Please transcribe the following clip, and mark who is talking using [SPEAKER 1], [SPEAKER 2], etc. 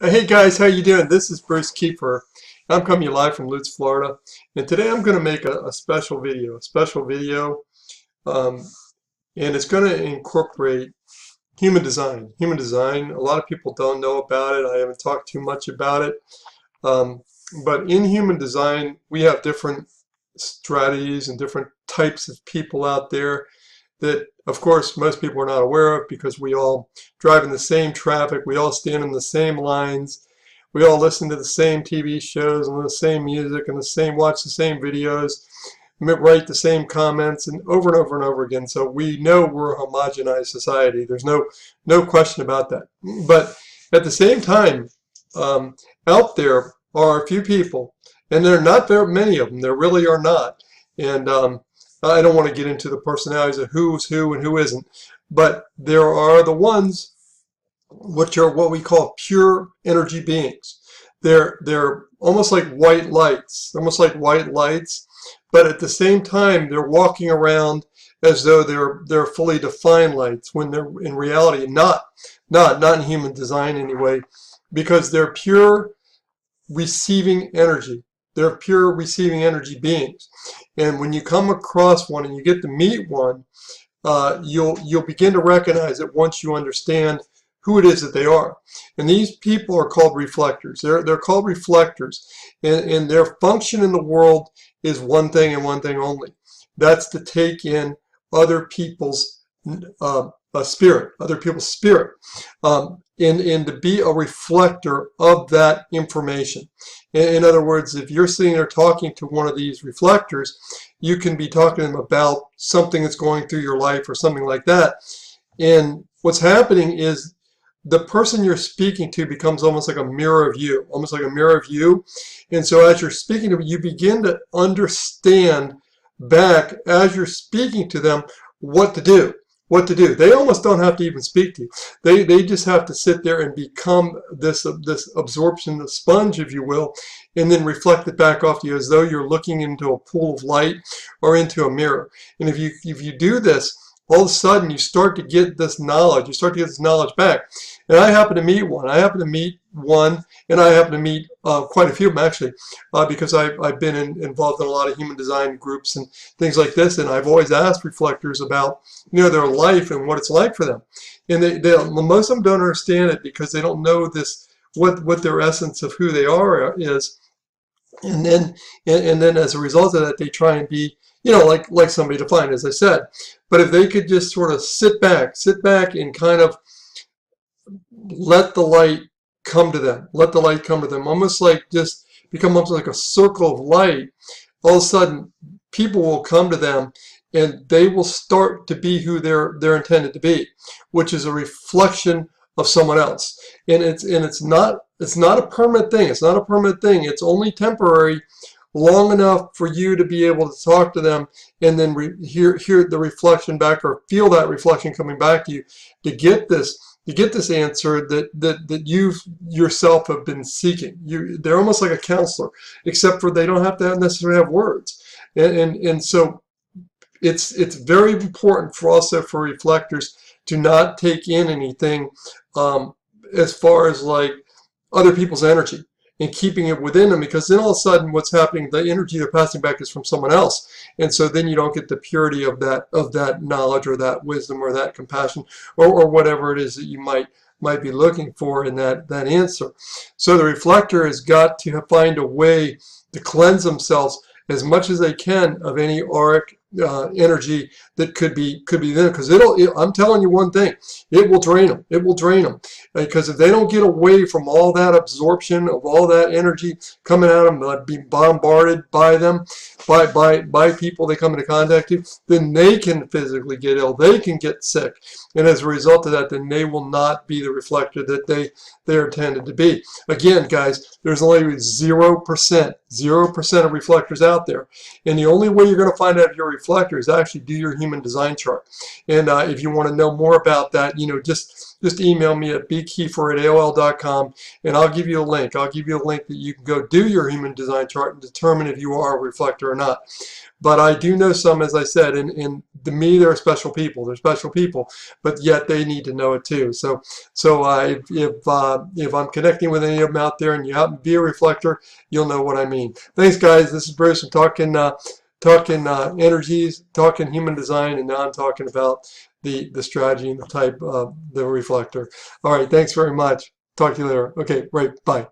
[SPEAKER 1] Hey guys, how you doing? This is Bruce Kiefer. I'm coming to you live from Lutz, Florida, and today I'm going to make a special video, um, and it's going to incorporate human design. Human design. A lot of people don't know about it. I haven't talked too much about it, um, but in human design, we have different strategies and different types of people out there that, of course, most people are not aware of because we all drive in the same traffic, we all stand in the same lines, we all listen to the same TV shows and the same music and watch the same videos, write the same comments and over and over again. So we know we're a homogenized society. There's no question about that. But at the same time, out there are a few people, and there are not very many of them. There really are not. And I don't want to get into the personalities of who's who and who isn't, but there are the ones which are what we call pure energy beings. They're almost like white lights, but at the same time they're walking around as though they're fully defined lights when they're in reality not in human design anyway, because they're pure receiving energy. They're pure receiving energy beings. And when you come across one and you get to meet one, you'll begin to recognize it once you understand who it is that they are. And these people are called reflectors. They're called reflectors. And their function in the world is one thing and one thing only. That's to take in other people's spirit, and to be a reflector of that information. In other words, if you're sitting there talking to one of these reflectors, you can be talking to them about something that's going through your life or something like that. And what's happening is the person you're speaking to becomes almost like a mirror of you, And so as you're speaking to them, you begin to understand back as you're speaking to them what to do. They almost don't have to even speak to you. They just have to sit there and become this absorption, the sponge, if you will, and then reflect it back off to you as though you're looking into a pool of light or into a mirror. And if you do this, all of a sudden you start to get this knowledge. You start to get this knowledge back. And I happen to meet one. And I happen to meet quite a few of them, actually, because I've been involved in a lot of human design groups and things like this, and I've always asked reflectors about their life and what it's like for them. And most of them don't understand it because they don't know what their essence of who they are is. And then as a result of that, they try and be like somebody defined, as I said. But if they could just sort of sit back and kind of let the light come to them, almost like just become almost like a circle of light, all of a sudden people will come to them and they will start to be who they're intended to be, which is a reflection of someone else. And it's not a permanent thing. It's only temporary, long enough for you to be able to talk to them and then hear the reflection back, or feel that reflection coming back to you, to get this answer that you yourself have been seeking. They're almost like a counselor, except for they don't have to necessarily have words. And so it's very important for reflectors to not take in anything as far as like other people's energy and keeping it within them, because then all of a sudden what's happening, the energy they're passing back is from someone else, and so then you don't get the purity of that knowledge or that wisdom or that compassion or whatever it is that you might be looking for in that answer. So the reflector has got to find a way to cleanse themselves as much as they can of any auric energy that could be there, because I'm telling you one thing, it will drain them, because if they don't get away from all that absorption of all that energy coming at them, be bombarded by them, by people they come into contact with, then they can physically get ill, they can get sick, and as a result of that, then they will not be the reflector that they're intended to be. Again, guys, there's only 0% of reflectors out there, and the only way you're going to find out if you're a reflector is actually do your human design chart. And if you want to know more about that, just email me at bkiefer@aol.com, and I'll give you a link. I'll give you a link that you can go do your human design chart and determine if you are a reflector or not. But I do know some, as I said, and to me, they're special people. They're special people, but yet they need to know it too. So if I'm connecting with any of them out there and you happen to be a reflector, you'll know what I mean. Thanks, guys. This is Bruce. I'm talking energies, talking human design, and now I'm talking about the strategy and the type of the reflector. All right. Thanks very much. Talk to you later. Okay. Right. Bye.